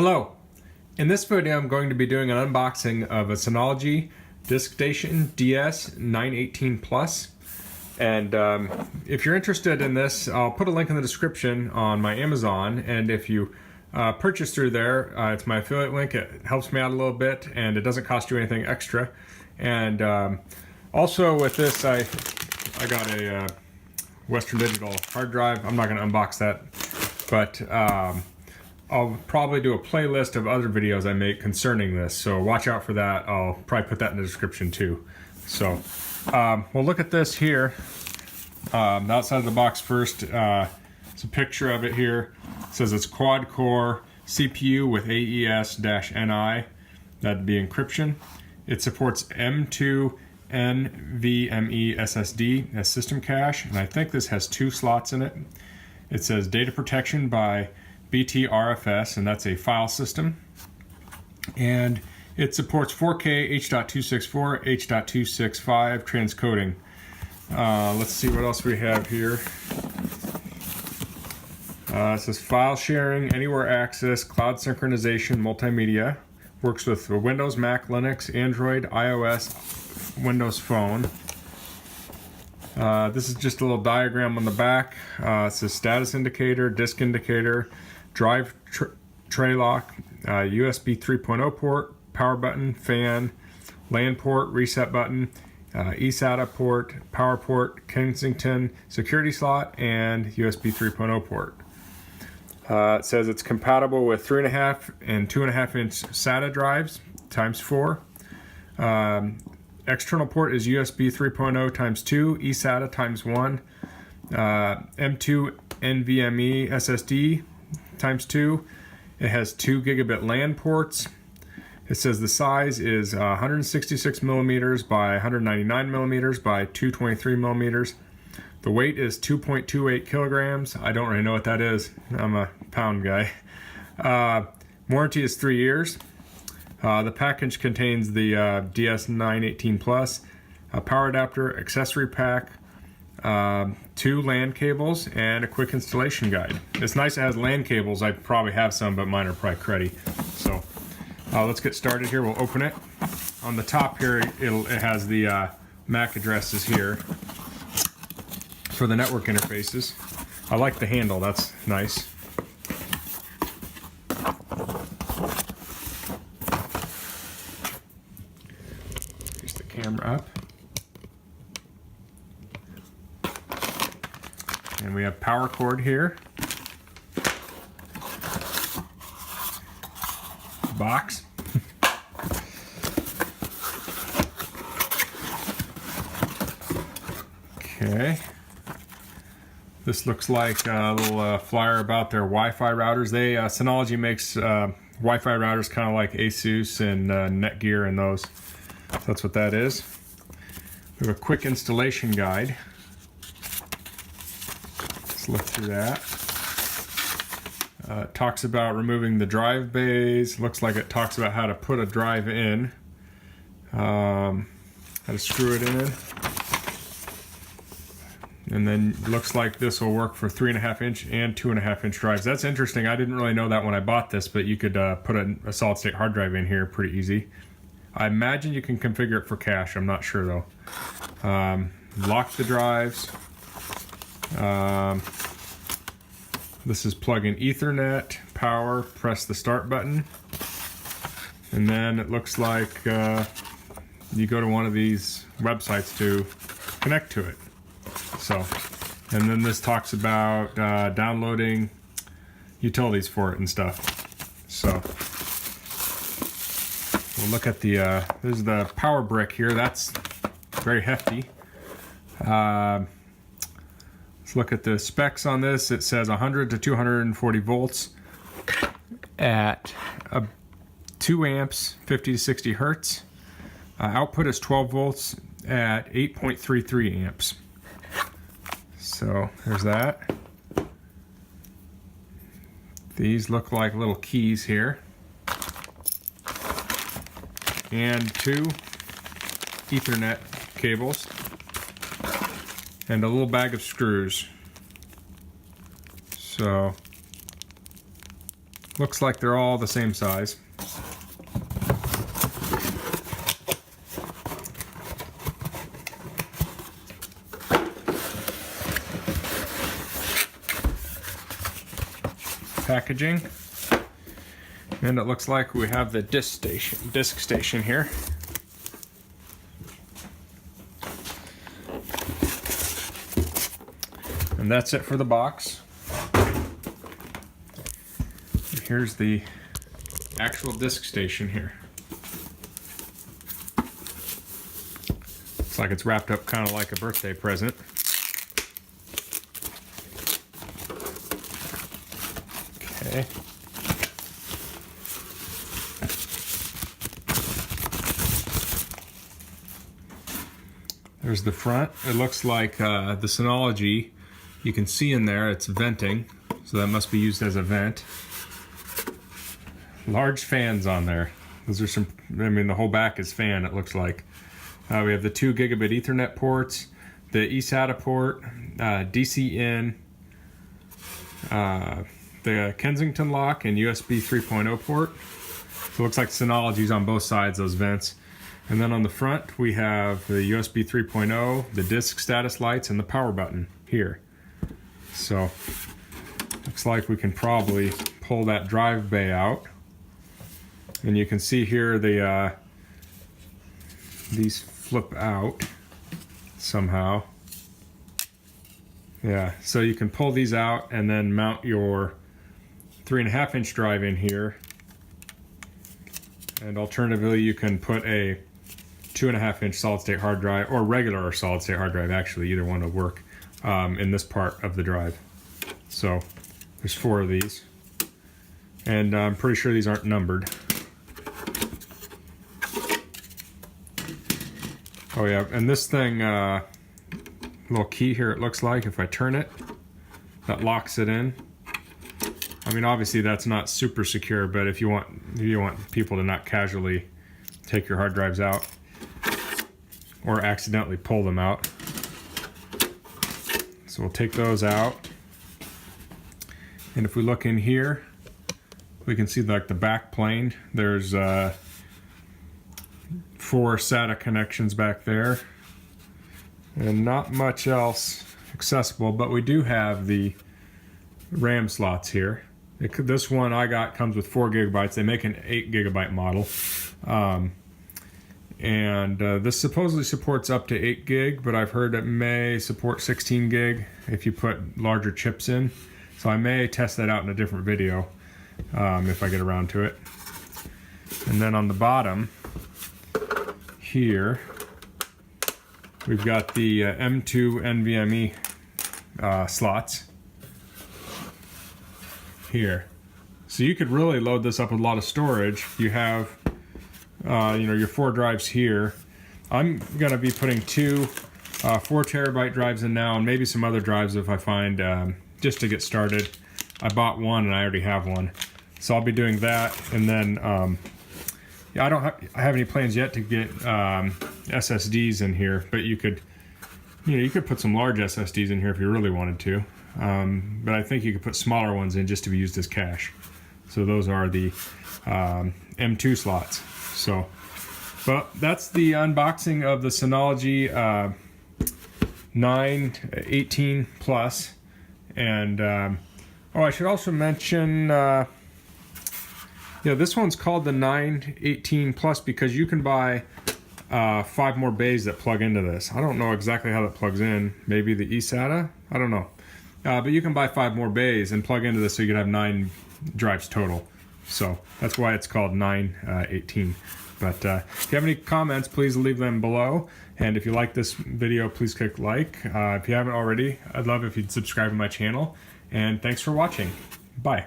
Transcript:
Hello. In this video I'm going to be doing an unboxing of a Synology DiskStation DS918 Plus. And if you're interested in this, I'll put a link in the description on my Amazon, and if you purchase through there, it's my affiliate link. It helps me out a little bit and it doesn't cost you anything extra. And also with this, I got a Western Digital hard drive. I'm not going to unbox that, but I'll probably do a playlist of other videos I make concerning this, so watch out for that. I'll probably put that in the description too. So we'll look at this here. The outside of the box first. It's a picture of it here. It says it's quad-core CPU with AES-NI. That'd be encryption. It supports M2 NVMe SSD as system cache, and I think this has 2 slots in it. It says data protection by BTRFS, and that's a file system. And it supports 4K H.264, H.265 transcoding. Let's see what else we have here. It says file sharing, anywhere access, cloud synchronization, multimedia. Works with Windows, Mac, Linux, Android, iOS, Windows Phone. This is just a little diagram on the back. It says status indicator, disk indicator, drive tray lock, USB 3.0 port, power button, fan, LAN port, reset button, eSATA port, power port, Kensington security slot, and USB 3.0 port. It says it's compatible with 3.5 and 2.5 inch SATA drives ×4. External port is USB 3.0 ×2, eSATA ×1, M2 NVMe SSD ×2. It has 2 gigabit LAN ports. It says the size is 166 millimeters by 199 millimeters by 223 millimeters. The weight is 2.28 kilograms. I don't really know what that is. I'm a pound guy. Warranty is 3 years. The package contains the DS918 Plus, a power adapter, accessory pack, 2 LAN cables, and a quick installation guide. It's nice it has LAN cables. I probably have some, but mine are probably cruddy. So let's get started here. We'll open it. On the top here, it has the MAC addresses here for the network interfaces. I like the handle. That's nice. Here's the camera up. And we have power cord here. Box. Okay. This looks like a little flyer about their Wi-Fi routers. Synology makes Wi-Fi routers kind of like Asus and Netgear and those. So that's what that is. We have a quick installation guide. Let's look through that. It talks about removing the drive bays. Looks like it talks about how to put a drive in. How to screw it in. And then looks like this will work for 3.5 inch and 2.5 inch drives. That's interesting. I didn't really know that when I bought this, but you could put a solid state hard drive in here pretty easy. I imagine you can configure it for cache. I'm not sure though. Lock the drives. This is plug in Ethernet, power, press the start button. And then it looks like you go to one of these websites to connect to it. So, and then this talks about downloading utilities for it and stuff. So, we'll look at the, there's the power brick here. That's very hefty. Let's look at the specs on this. It says 100 to 240 volts at 2 amps, 50 to 60 hertz. Output is 12 volts at 8.33 amps. So there's that. These look like little keys here. And 2 Ethernet cables. And a little bag of screws. So Looks like they're all the same size. Packaging, and it looks like we have the disc station here. And that's it for the box. Here's the actual disc station here. Looks like it's wrapped up kind of like a birthday present. Okay. There's the front. It looks like the Synology, you can see in there it's venting, so that must be used as a vent. Large fans on there. Those are some, I mean, the whole back is fan, it looks like. We have the 2 gigabit Ethernet ports, the eSATA port, DC in, the Kensington lock, and USB 3.0 port. So it looks like Synology's on both sides, those vents. And then on the front, we have the USB 3.0, the disk status lights, and the power button here. So looks like we can probably pull that drive bay out. And you can see here the these flip out somehow. Yeah, so you can pull these out and then mount your 3.5-inch drive in here. And alternatively, you can put a 2.5-inch solid-state hard drive, or regular or solid-state hard drive, actually, either one will work, in this part of the drive. So there's 4 of these. And I'm pretty sure these aren't numbered. Oh yeah, and this thing, little key here, it looks like, if I turn it, that locks it in. I mean, obviously that's not super secure, but if you want people to not casually take your hard drives out or accidentally pull them out. So we'll take those out. And if we look in here, we can see like the back plane. There's 4 SATA connections back there. And not much else accessible, but we do have the RAM slots here. This one I got comes with 4 gigabytes. They make an 8 gigabyte model. This supposedly supports up to 8 gig, but I've heard it may support 16 gig if you put larger chips in. So I may test that out in a different video if I get around to it. And then on the bottom here, we've got the M2 NVMe slots here. So you could really load this up with a lot of storage. You have your 4 drives here. I'm gonna be putting 2 4 terabyte drives in now, and maybe some other drives if I find, just to get started. I bought one and I already have one, so I'll be doing that. And then I don't have any plans yet to get SSDs in here, but you could put some large SSDs in here if you really wanted to. But I think you could put smaller ones in just to be used as cache. So those are the M2 slots. So, but that's the unboxing of the Synology 918 Plus. And I should also mention, this one's called the 918 Plus because you can buy 5 more bays that plug into this. I don't know exactly how that plugs in. Maybe the eSATA? I don't know. But you can buy 5 more bays and plug into this, so you can have 9 drives total. So that's why it's called 918. But if you have any comments, please leave them below. And if you like this video, please click like. If you haven't already, I'd love if you'd subscribe to my channel. And thanks for watching. Bye.